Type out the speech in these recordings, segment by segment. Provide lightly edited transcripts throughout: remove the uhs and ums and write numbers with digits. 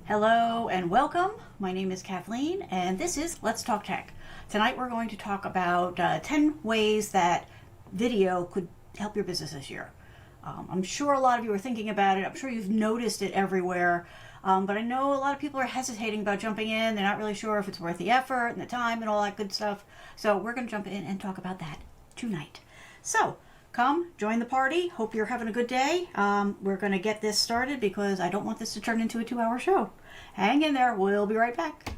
Hello and welcome. My name is Kathleen and this is Let's Talk Tech. Tonight we're going to talk about 10 ways that video could help your business this year. I'm sure a lot of you are thinking about it. I'm sure you've noticed it everywhere. But I know a lot of people are hesitating about jumping in. They're not really sure if it's worth the effort and the time and all that good stuff. So we're going to jump in and talk about that tonight. So come join the party. Hope you're having a good day. We're going to get this started because I don't want this to turn into a 2-hour show. Hang in there. We'll be right back.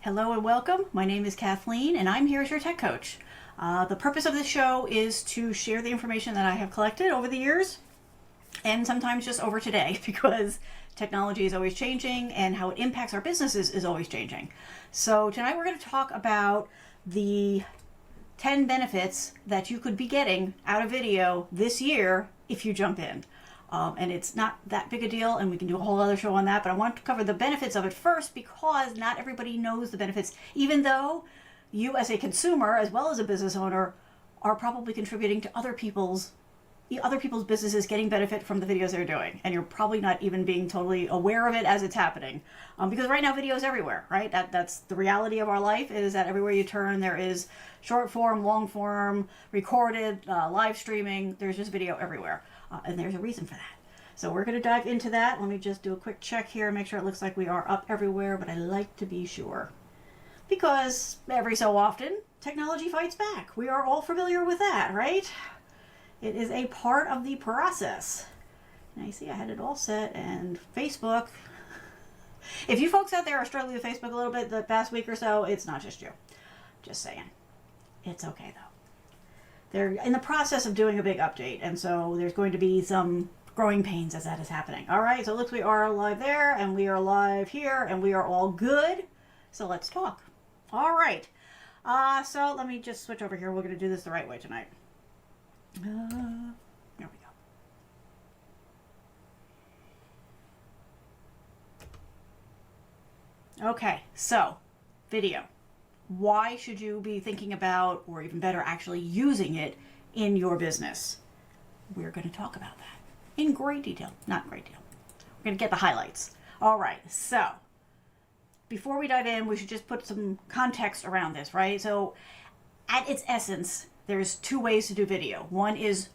Hello and welcome. My name is Kathleen and I'm here as your tech coach. The purpose of this show is to share the information that I have collected over the years and sometimes just over today because technology is always changing and how it impacts our businesses is always changing. So tonight we're going to talk about the 10 benefits that you could be getting out of video this year if you jump in. And it's not that big a deal, and we can do a whole other show on that, but I want to cover the benefits of it first because not everybody knows the benefits, even though you as a consumer, as well as a business owner, are probably contributing to other people's businesses getting benefit from the videos they're doing. And you're probably not even being totally aware of it as it's happening. Because right now video is everywhere, right? That's the reality of our life, is that everywhere you turn, there is short form, long form, recorded, live streaming. There's just video everywhere. And there's a reason for that. So we're going to dive into that. Let me just do a quick check here, make sure it looks like we are up everywhere, but I like to be sure. Because every so often, technology fights back. We are all familiar with that, right? It is a part of the process. Now you see I had it all set, and Facebook. If you folks out there are struggling with Facebook a little bit the past week or so, it's not just you. Just saying. It's okay though. They're in the process of doing a big update, and so there's going to be some growing pains as that is happening. All right, so it looks we are live there, and we are live here, and we are all good. So let's talk. All right. So let me just switch over here. We're going to do this the right way tonight. There we go. Okay, so video. Why should you be thinking about, or even better, actually using it in your business? We're going to talk about that in great detail. Not great deal. We're going to get the highlights. All right, so before we dive in, we should just put some context around this, right? So at its essence, there's two ways to do video. One is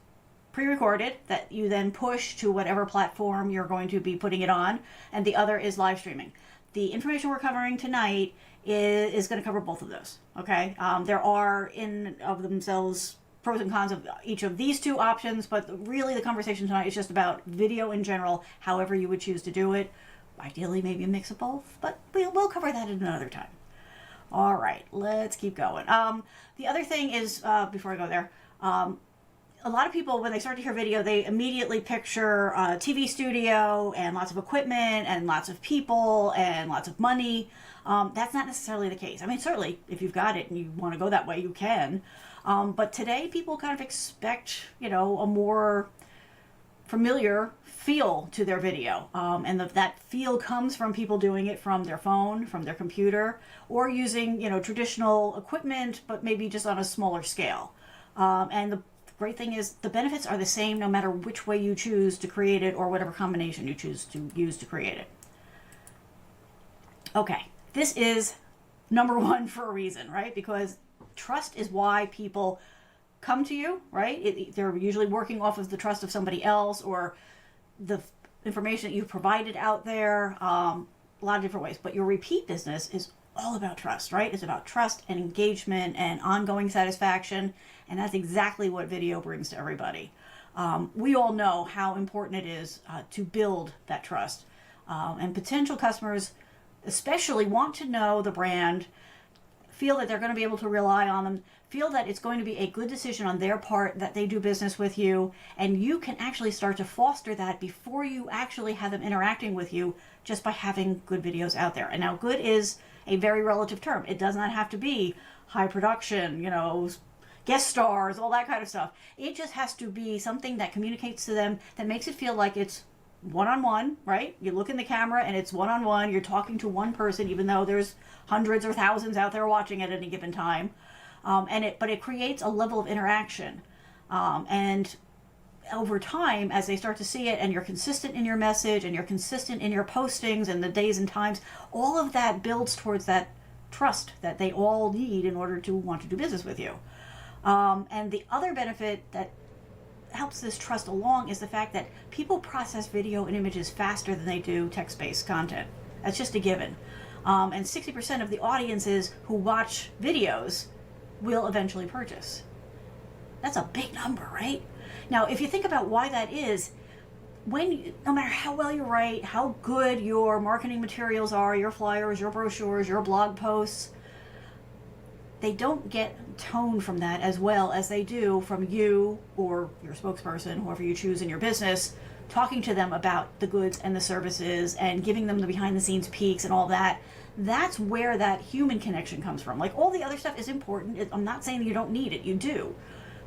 pre-recorded that you then push to whatever platform you're going to be putting it on, and the other is live streaming. The information we're covering tonight is going to cover both of those, okay? There are in of themselves pros and cons of each of these two options, but really the conversation tonight is just about video in general, however you would choose to do it. Ideally, maybe a mix of both, but we'll cover that at another time. All right, let's keep going. The other thing is, before I go there, a lot of people, when they start to hear video, they immediately picture a TV studio and lots of equipment and lots of people and lots of money. That's not necessarily the case. I mean, certainly, if you've got it and you want to go that way, you can. But today, people kind of expect, a more familiar feel to their video. And that feel comes from people doing it from their phone, from their computer, or using, traditional equipment, but maybe just on a smaller scale. And the great thing is the benefits are the same no matter which way you choose to create it or whatever combination you choose to use to create it. Okay, this is number one for a reason, right? Because trust is why people come to you, right? They're usually working off of the trust of somebody else or the information that you've provided out there, a lot of different ways. But your repeat business is all about trust, right? It's about trust and engagement and ongoing satisfaction. And that's exactly what video brings to everybody. We all know how important it is to build that trust. And potential customers especially want to know the brand, feel that they're going to be able to rely on them, feel that it's going to be a good decision on their part that they do business with you, and you can actually start to foster that before you actually have them interacting with you just by having good videos out there. And now good is a very relative term. It does not have to be high production, guest stars, all that kind of stuff. It just has to be something that communicates to them, that makes it feel like it's one-on-one, right? You look in the camera and it's one-on-one. You're talking to one person, even though there's hundreds or thousands out there watching at any given time. But it creates a level of interaction. And over time, as they start to see it, and you're consistent in your message and you're consistent in your postings and the days and times, all of that builds towards that trust that they all need in order to want to do business with you. And the other benefit that helps this trust along is the fact that people process video and images faster than they do text-based content. That's just a given. And 60% of the audiences who watch videos will eventually purchase. That's a big number, right? Now, if you think about why that is, no matter how well you write, how good your marketing materials are, your flyers, your brochures, your blog posts, they don't get tone from that as well as they do from you or your spokesperson, whoever you choose in your business, talking to them about the goods and the services and giving them the behind the scenes peeks and all that. That's where that human connection comes from. Like, all the other stuff is important. I'm not saying you don't need it. You do,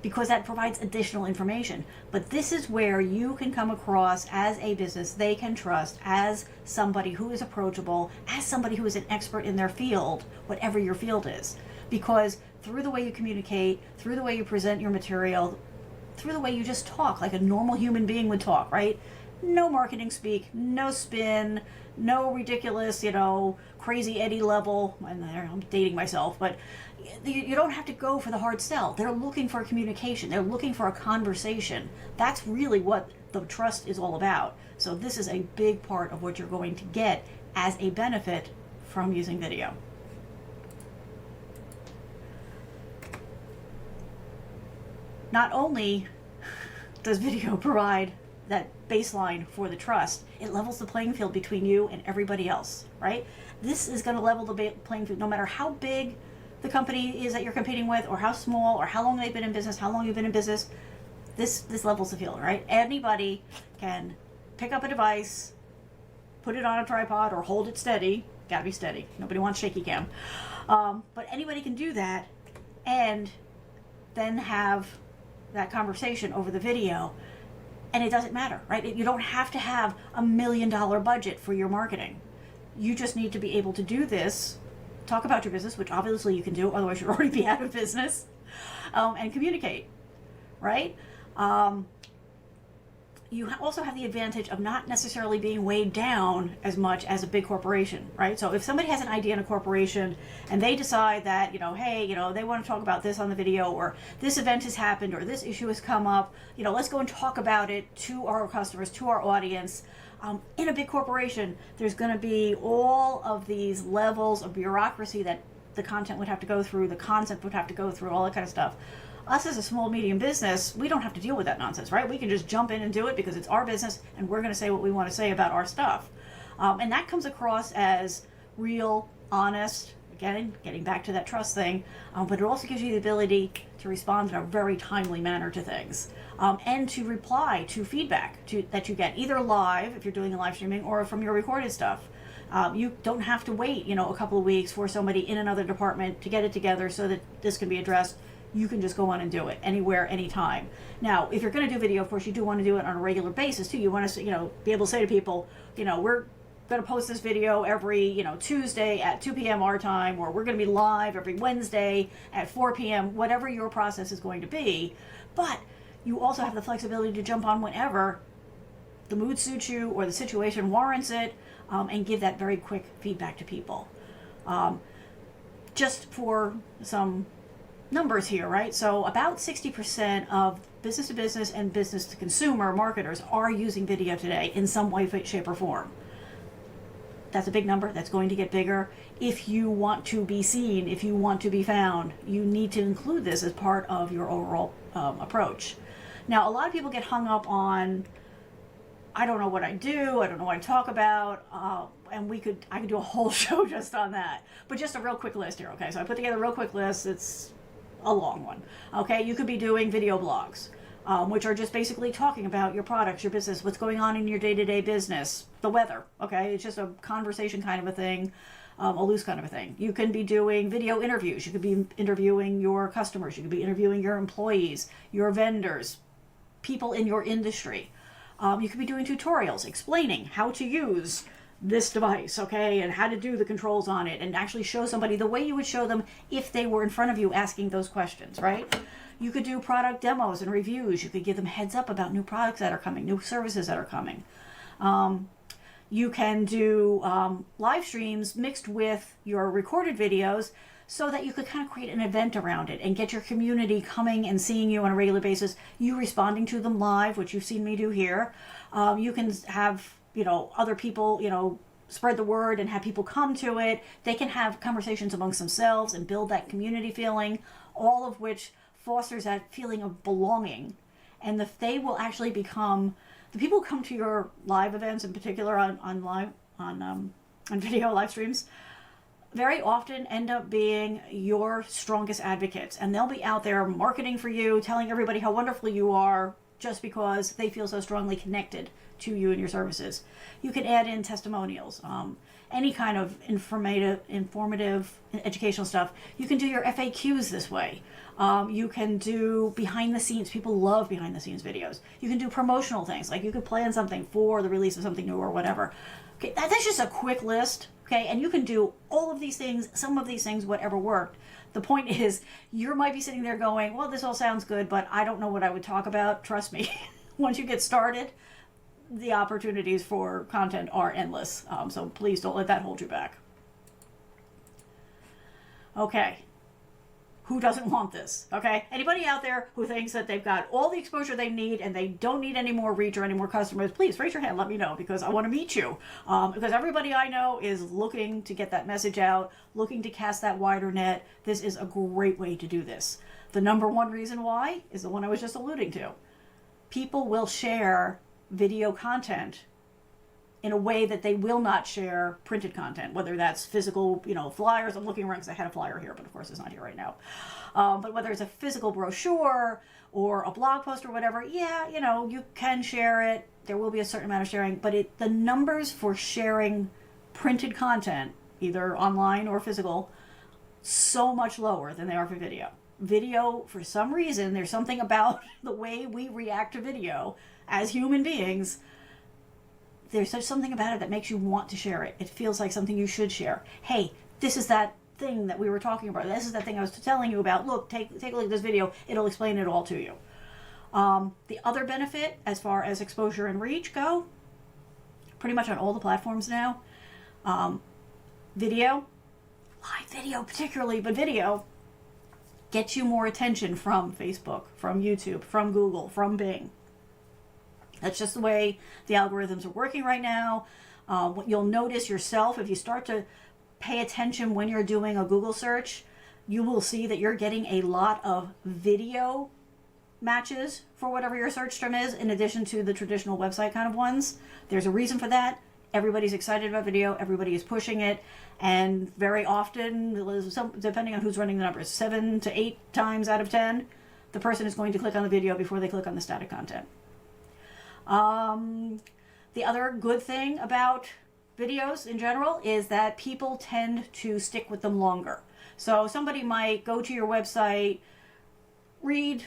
because that provides additional information. But this is where you can come across as a business they can trust, as somebody who is approachable, as somebody who is an expert in their field, whatever your field is. Because through the way you communicate, through the way you present your material, through the way you just talk like a normal human being would talk, right? No marketing speak, no spin, no ridiculous, crazy Eddie level. I'm dating myself, but you don't have to go for the hard sell. They're looking for communication. They're looking for a conversation. That's really what the trust is all about. So this is a big part of what you're going to get as a benefit from using video. Not only does video provide that baseline for the trust, it levels the playing field between you and everybody else, right? This is going to level the playing field no matter how big the company is that you're competing with, or how small, or how long they've been in business, how long you've been in business. This levels the field, right? Anybody can pick up a device, put it on a tripod, or hold it steady. Gotta be steady. Nobody wants shaky cam. But anybody can do that and then have that conversation over the video, and it doesn't matter, right? You don't have to have $1 million budget for your marketing. You just need to be able to do this, talk about your business, which obviously you can do, otherwise you'd already be out of business, and communicate, right? You also have the advantage of not necessarily being weighed down as much as a big corporation, right? So if somebody has an idea in a corporation and they decide that, hey, they want to talk about this on the video, or this event has happened, or this issue has come up, let's go and talk about it to our customers, to our audience. In a big corporation, there's going to be all of these levels of bureaucracy that the content would have to go through, the concept would have to go through, all that kind of stuff. Us as a small, medium business, we don't have to deal with that nonsense, right? We can just jump in and do it because it's our business and we're going to say what we want to say about our stuff. And that comes across as real, honest, again, getting back to that trust thing, but it also gives you the ability to respond in a very timely manner to things, and to reply to feedback that you get, either live, if you're doing a live streaming, or from your recorded stuff. You don't have to wait, a couple of weeks for somebody in another department to get it together so that this can be addressed. You can just go on and do it anywhere, anytime. Now, if you're going to do video, of course, you do want to do it on a regular basis too. You want to, be able to say to people, we're going to post this video every, Tuesday at 2 p.m. our time, or we're going to be live every Wednesday at 4 p.m., whatever your process is going to be. But you also have the flexibility to jump on whenever the mood suits you or the situation warrants it, and give that very quick feedback to people. Just for some numbers here, right? So about 60% of business to business and business to consumer marketers are using video today in some way, shape, or form. That's a big number. That's going to get bigger. If you want to be seen, if you want to be found, you need to include this as part of your overall approach. Now, a lot of people get hung up on, I don't know what I do, I don't know what I talk about, and I could do a whole show just on that. But just a real quick list here, okay? So I put together a real quick list. It's a long one, okay? You could be doing video blogs, which are just basically talking about your products, your business, what's going on in your day-to-day business, the weather, okay? It's just a conversation kind of a thing, a loose kind of a thing. You can be doing video interviews. You could be interviewing your customers. You could be interviewing your employees, your vendors, people in your industry. You could be doing tutorials explaining how to use this device, okay, and how to do the controls on it, and actually show somebody the way you would show them if they were in front of you asking those questions, right? You could do product demos and reviews. You could give them heads up about new products that are coming, new services that are coming. You can do live streams mixed with your recorded videos so that you could kind of create an event around it and get your community coming and seeing you on a regular basis, you responding to them live, which you've seen me do here. You can have, other people, spread the word and have people come to it. They can have conversations amongst themselves and build that community feeling, all of which fosters that feeling of belonging. And they will actually become, the people who come to your live events, in particular on video live streams, very often end up being your strongest advocates, and they'll be out there marketing for you, telling everybody how wonderful you are, just because they feel so strongly connected to you and your services. You can add in testimonials, any kind of informative educational stuff. You can do your FAQs this way. You can do behind the scenes. People love behind the scenes videos. You can do promotional things, like you could plan something for the release of something new or whatever. Okay, that's just a quick list. Okay, and you can do all of these things, some of these things, whatever worked. The point is, you might be sitting there going, well, this all sounds good, but I don't know what I would talk about. Trust me, once you get started, the opportunities for content are endless. So please don't let that hold you back. Okay. Who doesn't want this? Okay. Anybody out there who thinks that they've got all the exposure they need and they don't need any more reach or any more customers, please raise your hand. Let me know, because I want to meet you. Because everybody I know is looking to get that message out, looking to cast that wider net. This is a great way to do this. The number one reason why is the one I was just alluding to. People will share video content in a way that they will not share printed content, whether that's physical, flyers. I'm looking around because I had a flyer here, but of course it's not here right now. But whether it's a physical brochure or a blog post or whatever, you can share it. There will be a certain amount of sharing, but the numbers for sharing printed content, either online or physical, so much lower than they are for video. Video, for some reason, there's something about the way we react to video as human beings. There's something about it that makes you want to share it. It feels like something you should share. Hey, this is that thing that we were talking about. This is that thing I was telling you about. Look, take a look at this video. It'll explain it all to you. The other benefit, as far as exposure and reach go, pretty much on all the platforms now, video, live video particularly, but video gets you more attention from Facebook, from YouTube, from Google, from Bing. That's just the way the algorithms are working right now. What you'll notice yourself, if you start to pay attention when you're doing a Google search, you will see that you're getting a lot of video matches for whatever your search term is, in addition to the traditional website kind of ones. There's a reason for that. Everybody's excited about video. Everybody is pushing it. And very often, depending on who's running the numbers, 7 to 8 times out of 10, the person is going to click on the video before they click on the static content. The other good thing about videos in general is that people tend to stick with them longer. So somebody might go to your website, read,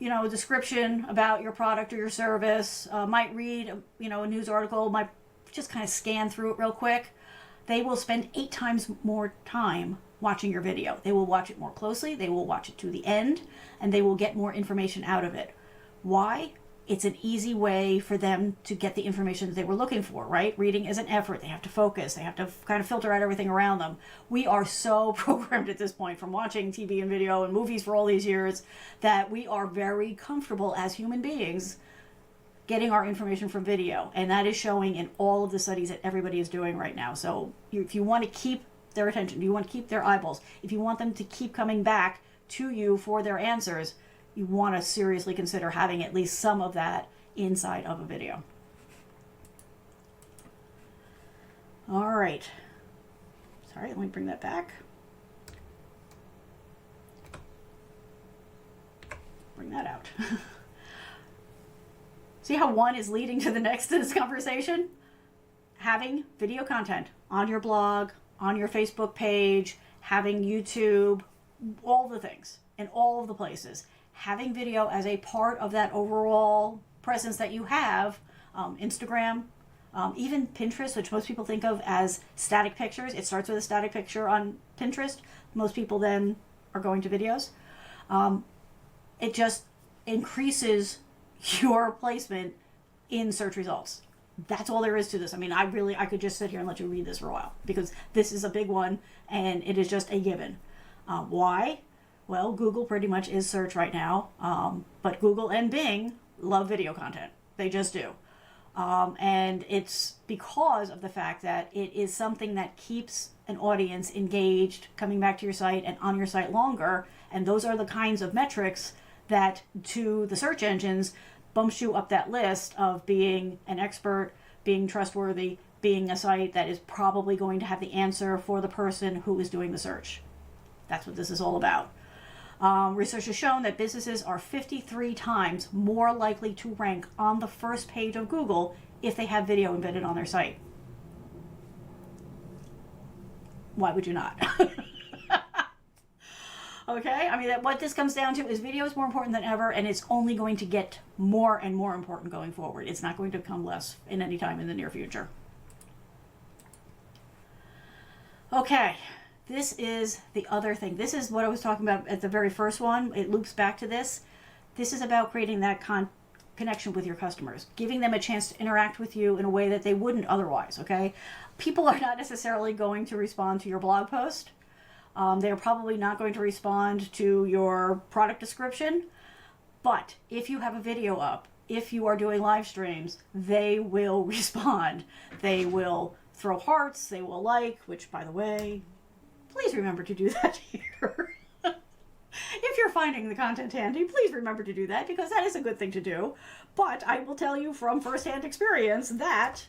a description about your product or your service, might read, a news article, might just kind of scan through it real quick. They will spend 8 times more time watching your video. They will watch it more closely, they will watch it to the end, and they will get more information out of it. Why? It's an easy way for them to get the information that they were looking for, right? Reading is an effort. They have to focus. They have to kind of filter out everything around them. We are so programmed at this point from watching TV and video and movies for all these years that we are very comfortable as human beings getting our information from video. And that is showing in all of the studies that everybody is doing right now. So if you want to keep their attention, if you want to keep their eyeballs, if you want them to keep coming back to you for their answers, you want to seriously consider having at least some of that inside of a video. All right. Sorry, let me bring that back. Bring that out. See how one is leading to the next in this conversation? Having video content on your blog, on your Facebook page, having YouTube, all the things, in all of the places. Having video as a part of that overall presence that you have Instagram, even Pinterest, which most people think of as static pictures. It starts with a static picture on Pinterest. Most people then are going to videos. It just increases your placement in search results. That's all there is to this. I mean, I could just sit here and let you read this for a while because this is a big one and it is just a given. Why? Well, Google pretty much is search right now, but Google and Bing love video content. They just do. And it's because of the fact that it is something that keeps an audience engaged, coming back to your site and on your site longer. And those are the kinds of metrics that, to the search engines, bumps you up that list of being an expert, being trustworthy, being a site that is probably going to have the answer for the person who is doing the search. That's what this is all about. Research has shown that businesses are 53 times more likely to rank on the first page of Google if they have video embedded on their site. Why would you not? Okay, I mean, what this comes down to is video is more important than ever, and it's only going to get more and more important going forward. It's not going to become less in any time in the near future. Okay, this is the other thing. This is what I was talking about at the very first one. It loops back to this. This is about creating that connection with your customers, giving them a chance to interact with you in a way that they wouldn't otherwise, okay? People are not necessarily going to respond to your blog post. They're probably not going to respond to your product description, but if you have a video up, if you are doing live streams, they will respond. They will throw hearts, they will like, which, by the way, please remember to do that here. If you're finding the content handy, please remember to do that because that is a good thing to do. But I will tell you from firsthand experience that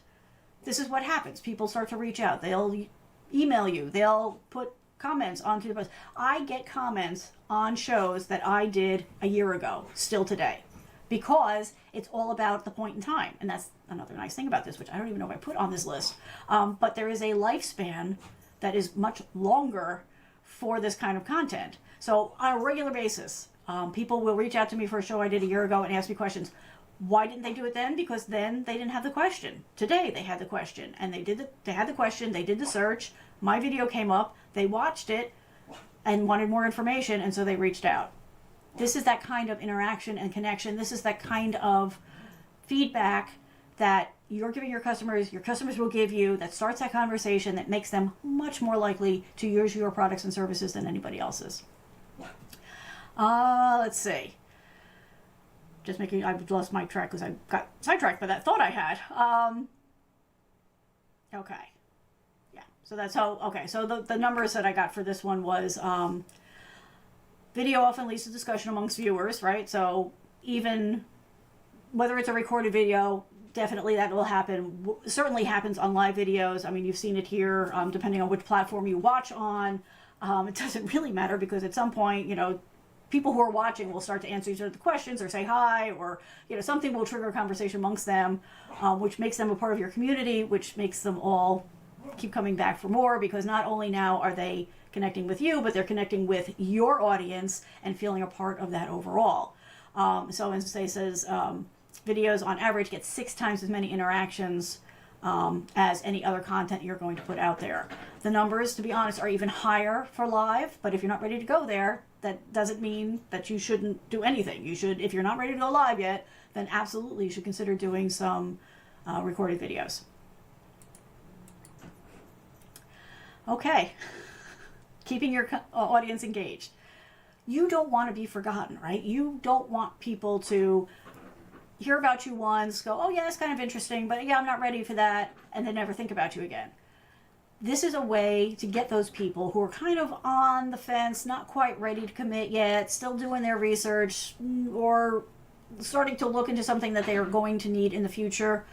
this is what happens. People start to reach out. They'll email you. They'll put comments onto the post. I get comments on shows that I did a year ago, still today, because it's all about the point in time. And that's another nice thing about this, which I don't even know if I put on this list. But there is a lifespan that is much longer for this kind of content. So on a regular basis, people will reach out to me for a show I did a year ago and ask me questions. Why didn't they do it then? Because then they didn't have the question. Today they had the question, and they had the question, they did the search, my video came up, they watched it and wanted more information, and so they reached out. This is that kind of interaction and connection. This is that kind of feedback that you're giving your customers will give you, that starts that conversation, that makes them much more likely to use your products and services than anybody else's. Let's see. I've lost my track because I got sidetracked by that thought I had. Okay. Yeah. So that's how, okay. So the numbers that I got for this one was, video often leads to discussion amongst viewers, right? So even whether it's a recorded video, definitely that will happen. Certainly happens on live videos. I mean, you've seen it here, depending on which platform you watch on. It doesn't really matter because at some point, people who are watching will start to answer each other questions or say hi, or something will trigger a conversation amongst them, which makes them a part of your community, which makes them all keep coming back for more, because not only now are they connecting with you, but they're connecting with your audience and feeling a part of that overall. So as they says, videos on average get 6 times as many interactions as any other content you're going to put out there. The numbers, to be honest, are even higher for live, but if you're not ready to go there, that doesn't mean that you shouldn't do anything. You should, if you're not ready to go live yet, then absolutely you should consider doing some recorded videos. Okay, keeping your audience engaged. You don't want to be forgotten, right? You don't want people to hear about you once, go, oh yeah, that's kind of interesting, but yeah, I'm not ready for that, and then never think about you again. This is a way to get those people who are kind of on the fence, not quite ready to commit yet, still doing their research, or starting to look into something that they are going to need in the future.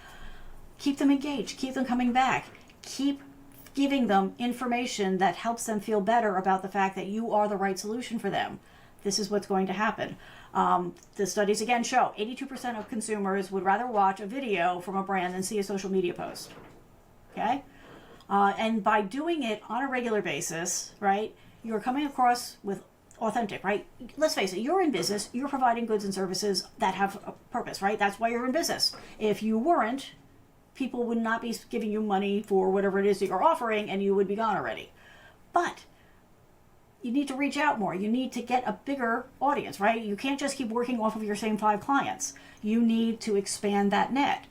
Keep them engaged, keep them coming back, keep giving them information that helps them feel better about the fact that you are the right solution for them. This is what's going to happen. The studies again show 82% of consumers would rather watch a video from a brand than see a social media post. Okay? And by doing it on a regular basis, right, you're coming across with authentic, right? Let's face it, you're in business, you're providing goods and services that have a purpose, right? That's why you're in business. If you weren't, people would not be giving you money for whatever it is that you're offering, and you would be gone already. But you need to reach out more. You need to get a bigger audience, right? You can't just keep working off of your same 5 clients. You need to expand that net.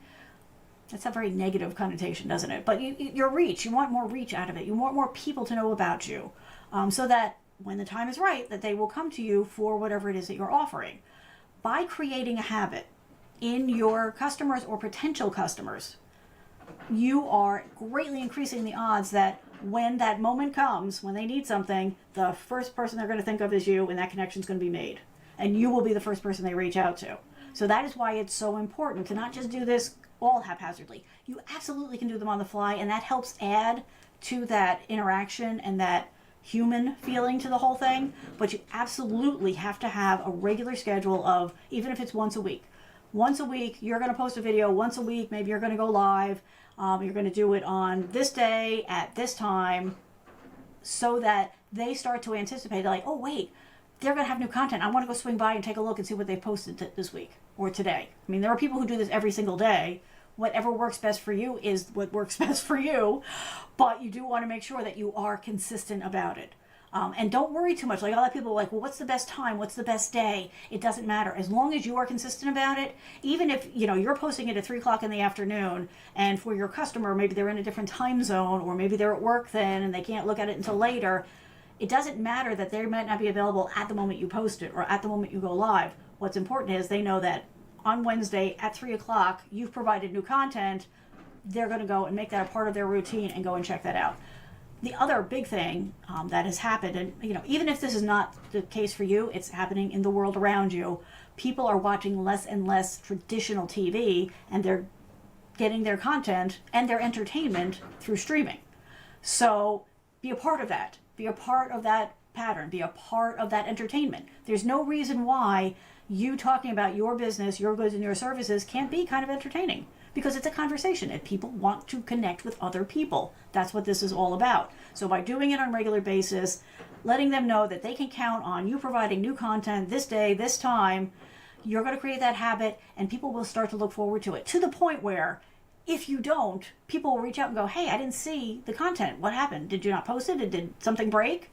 That's a very negative connotation, doesn't it? But your reach, you want more reach out of it. You want more people to know about you, so that when the time is right, that they will come to you for whatever it is that you're offering. By creating a habit in your customers or potential customers, you are greatly increasing the odds that when that moment comes, when they need something, the first person they're going to think of is you, and that connection is going to be made. And you will be the first person they reach out to. So that is why it's so important to not just do this all haphazardly. You absolutely can do them on the fly, and that helps add to that interaction and that human feeling to the whole thing. But you absolutely have to have a regular schedule of, even if it's once a week. Once a week, you're going to post a video. Once a week, maybe you're going to go live. You're going to do it on this day at this time, so that they start to anticipate, like, oh, wait, they're going to have new content. I want to go swing by and take a look and see what they posted this week or today. I mean, there are people who do this every single day. Whatever works best for you is what works best for you, but you do want to make sure that you are consistent about it. And don't worry too much. Like, a lot of people are like, well, what's the best time? What's the best day? It doesn't matter. As long as you are consistent about it, even if, you're posting it at 3 o'clock in the afternoon, and for your customer, maybe they're in a different time zone, or maybe they're at work then and they can't look at it until later. It doesn't matter that they might not be available at the moment you post it or at the moment you go live. What's important is they know that on Wednesday at 3 o'clock, you've provided new content. They're going to go and make that a part of their routine and go and check that out. The other big thing that has happened, and even if this is not the case for you, it's happening in the world around you. People are watching less and less traditional TV, and they're getting their content and their entertainment through streaming. So be a part of that. Be a part of that pattern. Be a part of that entertainment. There's no reason why you talking about your business, your goods, and your services can't be kind of entertaining. Because it's a conversation and people want to connect with other people. That's what this is all about. So by doing it on a regular basis, letting them know that they can count on you providing new content this day, this time, you're going to create that habit, and people will start to look forward to it, to the point where if you don't, people will reach out and go, hey, I didn't see the content. What happened? Did you not post it? Did something break?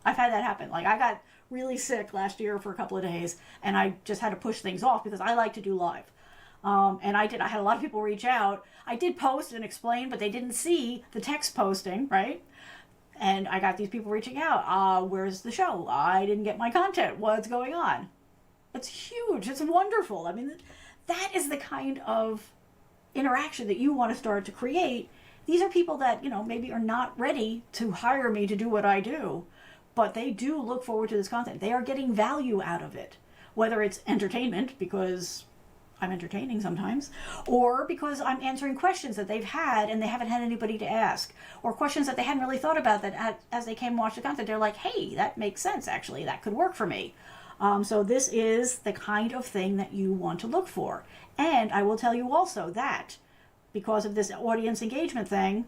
I've had that happen. Like, I got really sick last year for a couple of days, and I just had to push things off because I like to do live. And I had a lot of people reach out. I did post and explain, but they didn't see the text posting, right? And I got these people reaching out. Where's the show? I didn't get my content. What's going on? It's huge. It's wonderful. I mean, that is the kind of interaction that you want to start to create. These are people that, maybe are not ready to hire me to do what I do, but they do look forward to this content. They are getting value out of it, whether it's entertainment, because I'm entertaining sometimes, or because I'm answering questions that they've had and they haven't had anybody to ask, or questions that they hadn't really thought about, that as they came and watched the content, they're like, hey, that makes sense, actually, that could work for me. So this is the kind of thing that you want to look for. And I will tell you also that because of this audience engagement thing,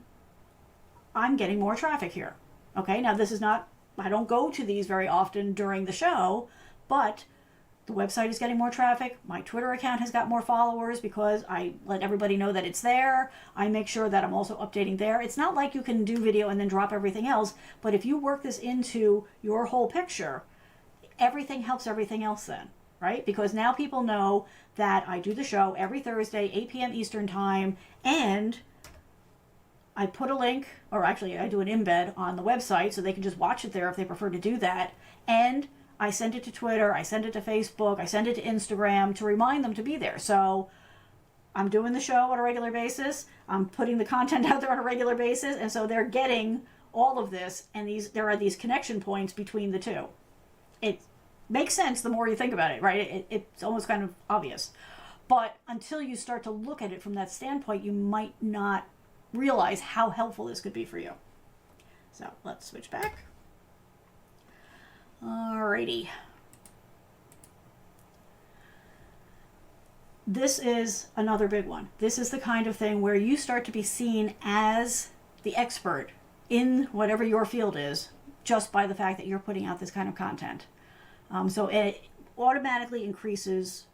I'm getting more traffic here. Okay, now this is not, I don't go to these very often during the show, but the website is getting more traffic. My Twitter account has got more followers because I let everybody know that it's there. I make sure that I'm also updating there. It's not like you can do video and then drop everything else, but if you work this into your whole picture, everything helps everything else then, right? Because now people know that I do the show every Thursday, 8 p.m. Eastern time, and I put a link, or actually I do an embed on the website so they can just watch it there if they prefer to do that. And I send it to Twitter, I send it to Facebook, I send it to Instagram to remind them to be there. So I'm doing the show on a regular basis, I'm putting the content out there on a regular basis, and so they're getting all of this, and there are these connection points between the two. It makes sense the more you think about it, right? It's almost kind of obvious. But until you start to look at it from that standpoint, you might not realize how helpful this could be for you. So let's switch back. Alrighty. This is another big one. This is the kind of thing where you start to be seen as the expert in whatever your field is. just by the fact that you're putting out this kind of content. So it automatically increases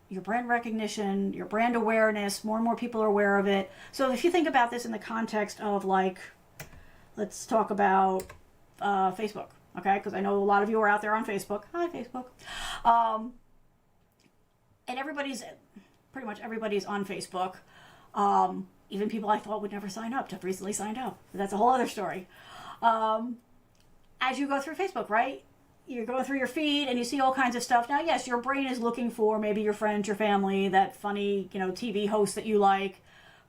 your brand recognition, your brand awareness. More and more people are aware of it. So if you think about this in the context of, like, let's talk about Facebook, okay? Because I know a lot of you are out there on Facebook. Hi, Facebook. And pretty much everybody's on Facebook. Even people I thought would never sign up have recently signed up. That's a whole other story. As you go through Facebook, right? You're going through your feed and you see all kinds of stuff. Now, yes, your brain is looking for maybe your friends, your family, that funny, TV host that you like.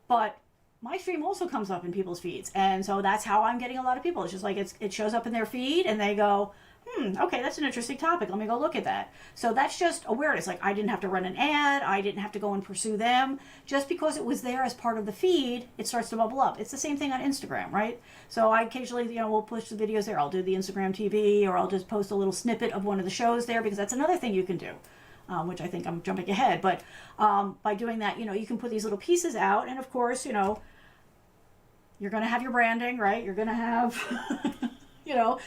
But my stream also comes up in people's feeds. And so that's how I'm getting a lot of people. It's just like it shows up in their feed and they go, okay, that's an interesting topic. Let me go look at that. So that's just awareness. Like, I didn't have to run an ad. I didn't have to go and pursue them. Just because it was there as part of the feed, it starts to bubble up. It's the same thing on Instagram, right? So I occasionally, we'll push the videos there. I'll do the Instagram TV, or I'll just post a little snippet of one of the shows there, because that's another thing you can do, which I think I'm jumping ahead. But by doing that, you can put these little pieces out. And of course, you're going to have your branding, right? You're going to have...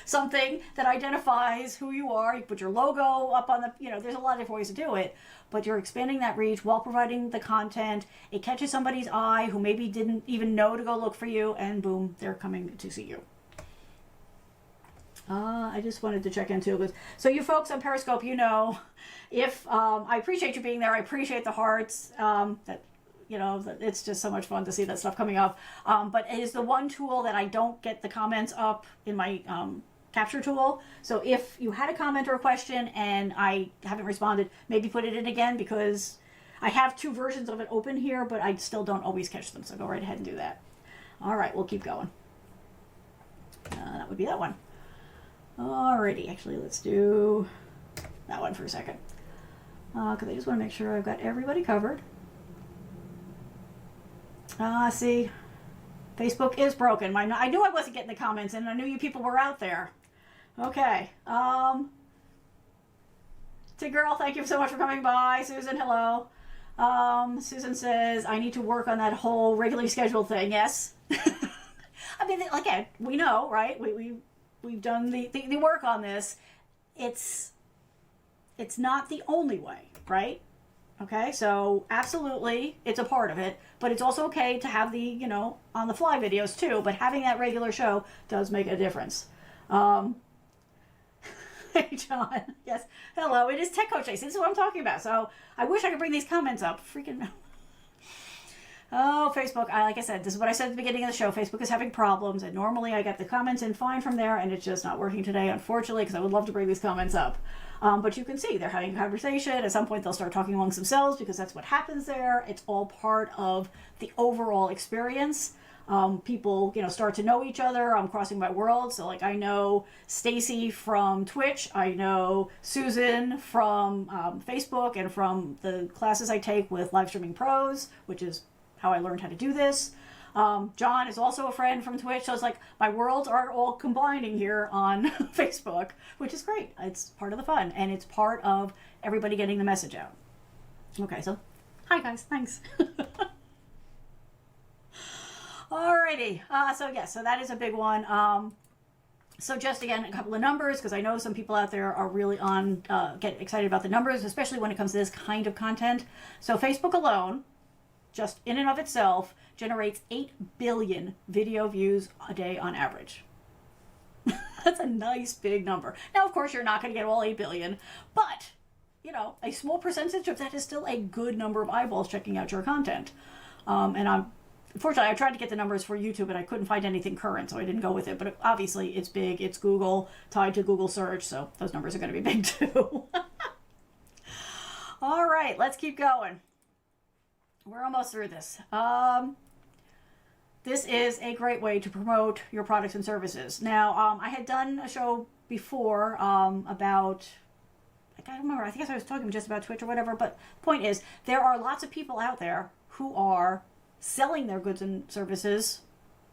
something that identifies who you are. You put your logo up on the, there's a lot of different ways to do it, but you're expanding that reach while providing the content. It catches somebody's eye who maybe didn't even know to go look for you, and boom, they're coming to see you. I just wanted to check in too. So you folks on Periscope, if I appreciate you being there. I appreciate the hearts. It's just so much fun to see that stuff coming up. But it is the one tool that I don't get the comments up in my capture tool. So if you had a comment or a question and I haven't responded, maybe put it in again, because I have two versions of it open here, but I still don't always catch them. So go right ahead and do that. All right, we'll keep going. That would be that one. Alrighty, actually, let's do that one for a second. Because I just want to make sure I've got everybody covered. See, Facebook is broken. I knew I wasn't getting the comments, and I knew you people were out there. Okay. T-Girl, thank you so much for coming by. Susan, hello. Susan says, I need to work on that whole regularly scheduled thing. Yes. I mean, again, we know, right? We've done the work on this. It's not the only way, right? Okay, so absolutely, it's a part of it, but it's also okay to have the, on the fly videos too, but having that regular show does make a difference. Hey, John. Yes, hello, it is Tech Coach Ace. This is what I'm talking about. So I wish I could bring these comments up. Freaking... Oh, Facebook, like I said, this is what I said at the beginning of the show. Facebook is having problems, and normally I get the comments in fine from there, and it's just not working today, unfortunately, because I would love to bring these comments up. But you can see they're having a conversation. At some point, they'll start talking amongst themselves, because that's what happens there. It's all part of the overall experience. People, start to know each other. I'm crossing my world. So, like, I know Stacy from Twitch. I know Susan from Facebook, and from the classes I take with Live Streaming Pros, which is how I learned how to do this. John is also a friend from Twitch, so it's like my worlds are all combining here on Facebook, which is great. It's part of the fun, and it's part of everybody getting the message out. Okay, so hi guys, thanks. Alrighty, so that is a big one. So just again, a couple of numbers, because I know some people out there are really get excited about the numbers, especially when it comes to this kind of content. So Facebook alone, just in and of itself, generates 8 billion video views a day on average. That's a nice big number. Now, of course, you're not going to get all 8 billion, but, a small percentage of that is still a good number of eyeballs checking out your content. Unfortunately, I tried to get the numbers for YouTube, and I couldn't find anything current, so I didn't go with it. But obviously, it's big. It's Google, tied to Google search, so those numbers are going to be big too. All right, let's keep going. We're almost through this. This is a great way to promote your products and services. Now, I had done a show before about, I can't remember, I think I was talking just about Twitch or whatever, but the point is, there are lots of people out there who are selling their goods and services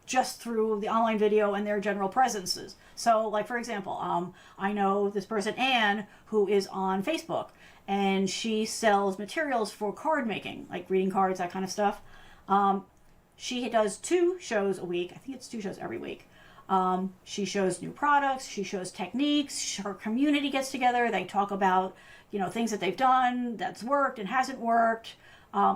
just through the online video and their general presences. So, like, for example, I know this person, Anne, who is on Facebook, and she sells materials for card making, like greeting cards, that kind of stuff. She does 2 shows a week. I think it's 2 shows every week. She shows new products, she shows techniques, her community gets together, they talk about, things that they've done that's worked and hasn't worked.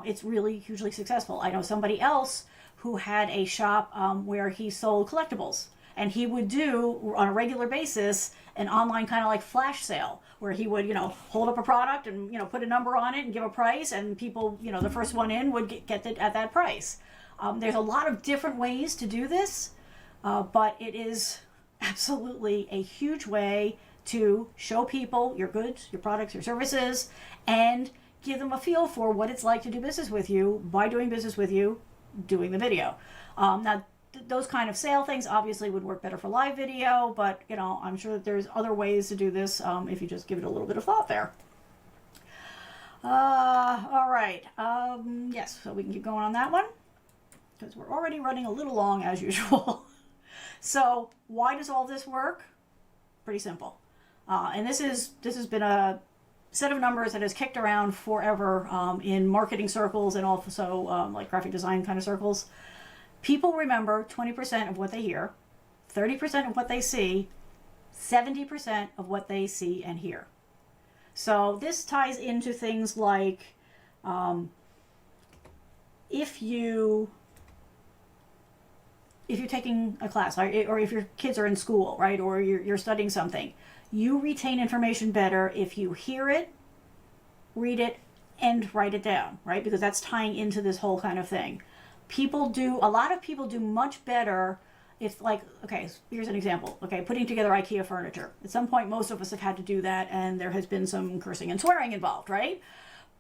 It's really hugely successful. I know somebody else who had a shop where he sold collectibles, and he would do on a regular basis an online kind of like flash sale where he would, hold up a product and, put a number on it and give a price, and people, the first one in would get it at that price. There's a lot of different ways to do this, but it is absolutely a huge way to show people your goods, your products, your services, and give them a feel for what it's like to do business with you by doing business with you, doing the video. Now, those kind of sale things obviously would work better for live video, but I'm sure that there's other ways to do this if you just give it a little bit of thought there. All right. Yes, so we can keep going on that one because we're already running a little long as usual. So why does all this work? Pretty simple. And this has been a set of numbers that has kicked around forever in marketing circles and also like graphic design kind of circles. People remember 20% of what they hear, 30% of what they see, 70% of what they see and hear. So this ties into things like if you're taking a class, right, or if your kids are in school, right, or you're studying something, you retain information better if you hear it, read it, and write it down, right? Because that's tying into this whole kind of thing. A lot of people do much better if, like, okay, here's an example. Okay, putting together IKEA furniture. At some point, most of us have had to do that, and there has been some cursing and swearing involved, right?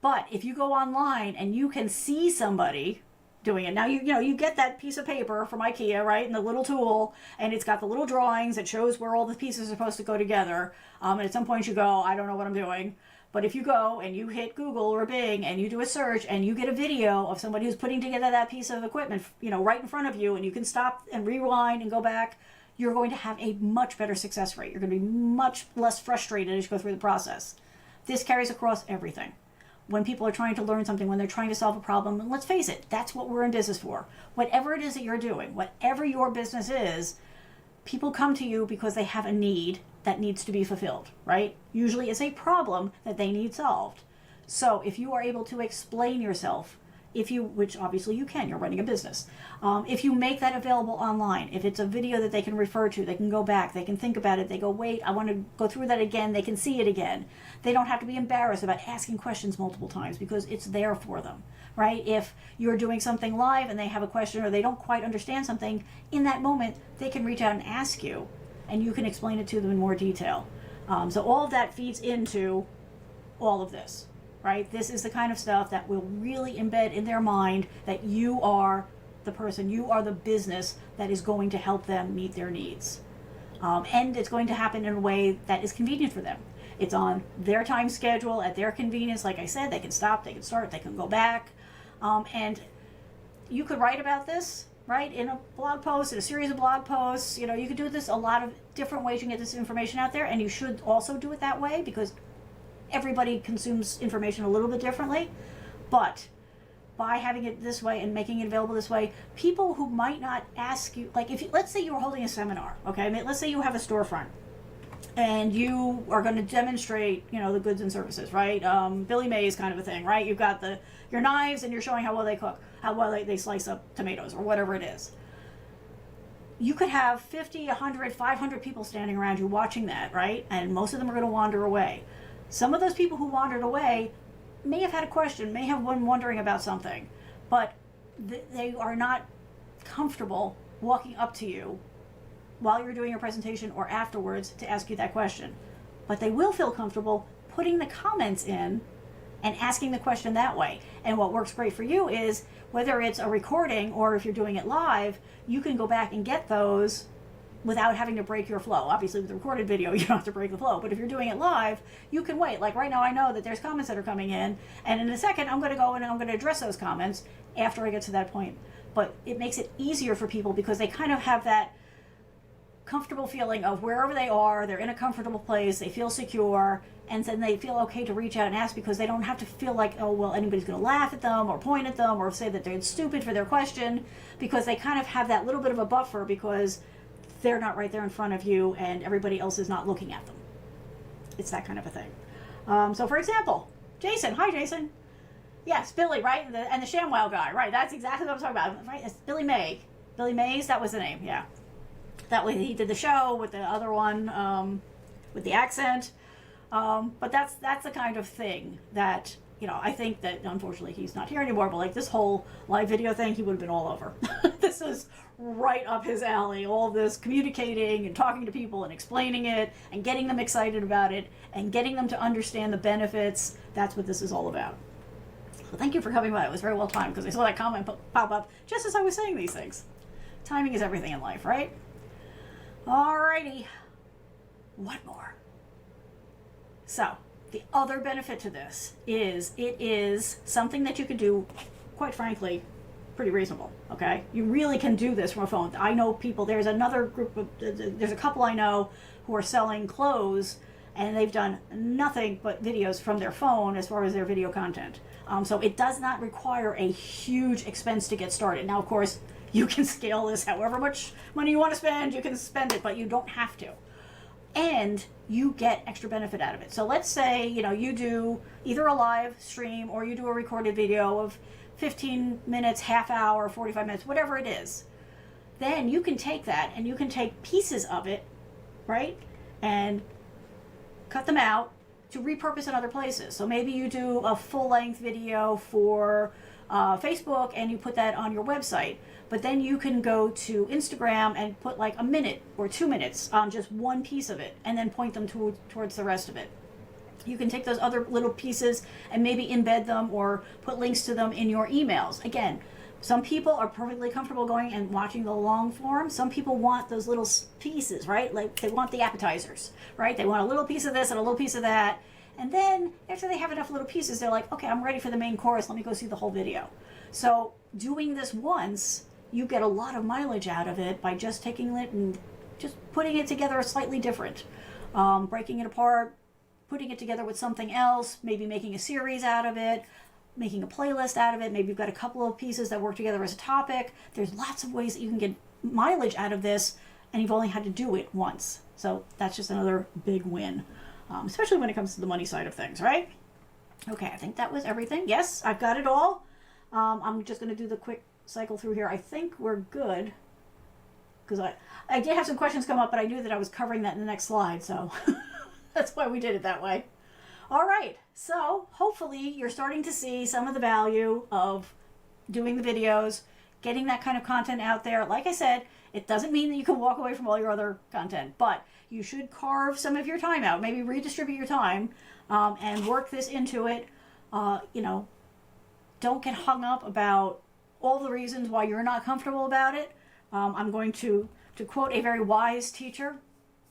But if you go online and you can see somebody doing it. Now, you get that piece of paper from IKEA, right, and the little tool, and it's got the little drawings that shows where all the pieces are supposed to go together. And at some point you go, I don't know what I'm doing. But if you go and you hit Google or Bing and you do a search and you get a video of somebody who's putting together that piece of equipment, right in front of you, and you can stop and rewind and go back, you're going to have a much better success rate. You're going to be much less frustrated as you go through the process. This carries across everything. When people are trying to learn something, when they're trying to solve a problem, and let's face it, that's what we're in business for. Whatever it is that you're doing, whatever your business is, people come to you because they have a need that needs to be fulfilled, right? Usually it's a problem that they need solved. So if you are able to explain yourself, which obviously you can, you're running a business. If you make that available online, if it's a video that they can refer to, they can go back, they can think about it, they go, wait, I want to go through that again, they can see it again. They don't have to be embarrassed about asking questions multiple times because it's there for them, right? If you're doing something live and they have a question or they don't quite understand something, in that moment, they can reach out and ask you, and you can explain it to them in more detail. So all of that feeds into all of this. Right? This is the kind of stuff that will really embed in their mind that you are the person, you are the business that is going to help them meet their needs. And it's going to happen in a way that is convenient for them. It's on their time schedule, at their convenience. Like I said, they can stop, they can start, they can go back. And you could write about this, right, in a blog post, in a series of blog posts. You could do this a lot of different ways you can get this information out there, and you should also do it that way because everybody consumes information a little bit differently. But by having it this way and making it available this way, people who might not ask you, like let's say you were holding a seminar, okay? Let's say you have a storefront and you are going to demonstrate, the goods and services, right? Billy Mays kind of a thing, right? You've got your knives and you're showing how well they cook, how well they slice up tomatoes or whatever it is. You could have 50, 100, 500 people standing around you watching that, right? And most of them are going to wander away. Some of those people who wandered away may have had a question, may have been wondering about something, but they are not comfortable walking up to you while you're doing your presentation or afterwards to ask you that question. But they will feel comfortable putting the comments in and asking the question that way. And what works great for you is whether it's a recording or if you're doing it live, you can go back and get those without having to break your flow. Obviously with the recorded video, you don't have to break the flow, but if you're doing it live, you can wait. Like right now, I know that there's comments that are coming in, and in a second, I'm going to go and I'm going to address those comments after I get to that point. But it makes it easier for people because they kind of have that comfortable feeling of wherever they are, they're in a comfortable place, they feel secure, and then they feel okay to reach out and ask because they don't have to feel like, oh, well, anybody's going to laugh at them or point at them or say that they're stupid for their question, because they kind of have that little bit of a buffer because they're not right there in front of you and everybody else is not looking at them. It's that kind of a thing. So for example, Jason, hi Jason. Yes, Billy, right? And the ShamWow guy, right? That's exactly what I'm talking about, right? It's Billy May. Billy Mays, that was the name, yeah. That way he did the show with the other one, with the accent. But that's the kind of thing that, I think that unfortunately he's not here anymore, but like this whole live video thing, he would have been all over. This is right up his alley. All this communicating and talking to people and explaining it and getting them excited about it and getting them to understand the benefits. That's what this is all about. So thank you for coming by. It was very well timed because I saw that comment pop up just as I was saying these things. Timing is everything in life, right? Alrighty. What more? So, the other benefit to this is it is something that you can do, quite frankly, pretty reasonable, okay? You really can do this from a phone. I know people, there's a couple I know who are selling clothes and they've done nothing but videos from their phone as far as their video content. So it does not require a huge expense to get started. Now, of course, you can scale this however much money you want to spend, you can spend it, but you don't have to. And you get extra benefit out of it. So let's say, you do either a live stream or you do a recorded video of 15 minutes, half hour, 45 minutes, whatever it is. Then you can take that and you can take pieces of it, right? And cut them out to repurpose in other places. So maybe you do a full-length video for Facebook and you put that on your website. But then you can go to Instagram and put like a minute or 2 minutes on just one piece of it and then point them towards the rest of it. You can take those other little pieces and maybe embed them or put links to them in your emails. Again, some people are perfectly comfortable going and watching the long form. Some people want those little pieces, right? Like they want the appetizers, right? They want a little piece of this and a little piece of that. And then after they have enough little pieces, they're like, okay, I'm ready for the main course. Let me go see the whole video. So doing this once, you get a lot of mileage out of it by just taking it and just putting it together slightly different. Breaking it apart, putting it together with something else, maybe making a series out of it, making a playlist out of it. Maybe you've got a couple of pieces that work together as a topic. There's lots of ways that you can get mileage out of this, and you've only had to do it once. So that's just another big win, especially when it comes to the money side of things, right? Okay, I think that was everything. Yes, I've got it all. I'm just going to do the quick cycle through here. I think we're good because I did have some questions come up, but I knew that I was covering that in the next slide, so that's why we did it that way. All right, so hopefully you're starting to see some of the value of doing the videos, getting that kind of content out there. Like I said, it doesn't mean that you can walk away from all your other content, but you should carve some of your time out, maybe redistribute your time, and work this into it. Don't get hung up about all the reasons why you're not comfortable about it. I'm going to quote a very wise teacher,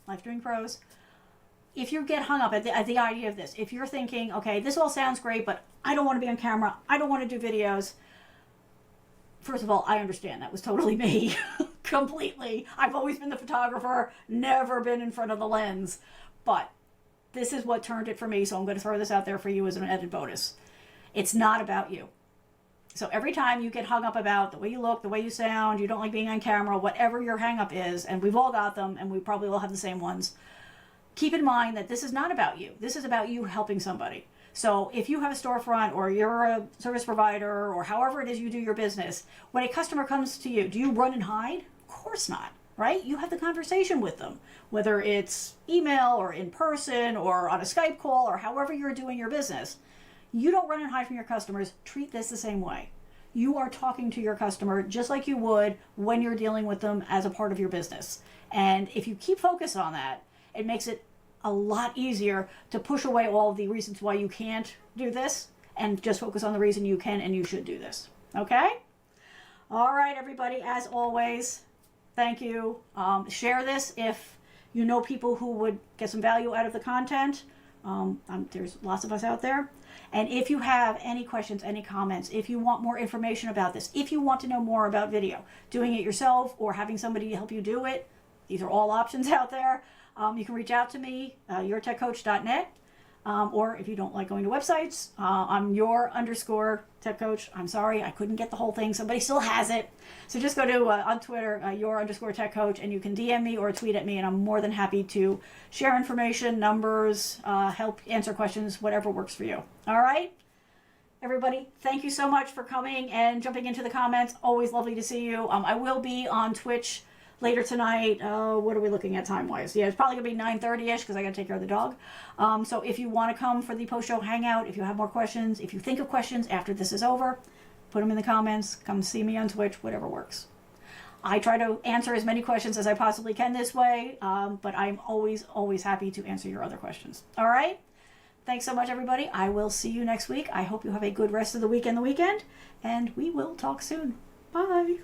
Life Doing Pros. If you get hung up at the idea of this, if you're thinking, okay, this all sounds great, but I don't want to be on camera, I don't want to do videos. First of all, I understand. That was totally me. Completely. I've always been the photographer, never been in front of the lens. But this is what turned it for me, so I'm going to throw this out there for you as an added bonus. It's not about you. So every time you get hung up about the way you look, the way you sound, you don't like being on camera, whatever your hang up is, and we've all got them, and we probably all have the same ones, keep in mind that this is not about you. This is about you helping somebody. So if you have a storefront or you're a service provider or however it is you do your business, when a customer comes to you, do you run and hide? Of course not, right? You have the conversation with them, whether it's email or in person or on a Skype call or however you're doing your business. You don't run and hide from your customers. Treat this the same way. You are talking to your customer just like you would when you're dealing with them as a part of your business. And if you keep focused on that, it makes it a lot easier to push away all the reasons why you can't do this and just focus on the reason you can and you should do this. Okay? All right, everybody, as always, thank you. Share this if you know people who would get some value out of the content. There's lots of us out there. And if you have any questions, any comments, if you want more information about this, if you want to know more about video, doing it yourself or having somebody help you do it, these are all options out there. You can reach out to me, yourtechcoach.net. Or if you don't like going to websites, I'm your_tech coach. I'm sorry, I couldn't get the whole thing. Somebody still has it. So just go to on Twitter, your_tech coach, and you can DM me or tweet at me, and I'm more than happy to share information, numbers, help answer questions, whatever works for you. All right? Everybody, thank you so much for coming and jumping into the comments. Always lovely to see you. I will be on Twitch later tonight. What are we looking at time-wise? Yeah, it's probably going to be 9:30ish because I got to take care of the dog. So if you want to come for the post-show hangout, if you have more questions, if you think of questions after this is over, put them in the comments. Come see me on Twitch, whatever works. I try to answer as many questions as I possibly can this way, but I'm always happy to answer your other questions. All right? Thanks so much, everybody. I will see you next week. I hope you have a good rest of the week and the weekend, and we will talk soon. Bye.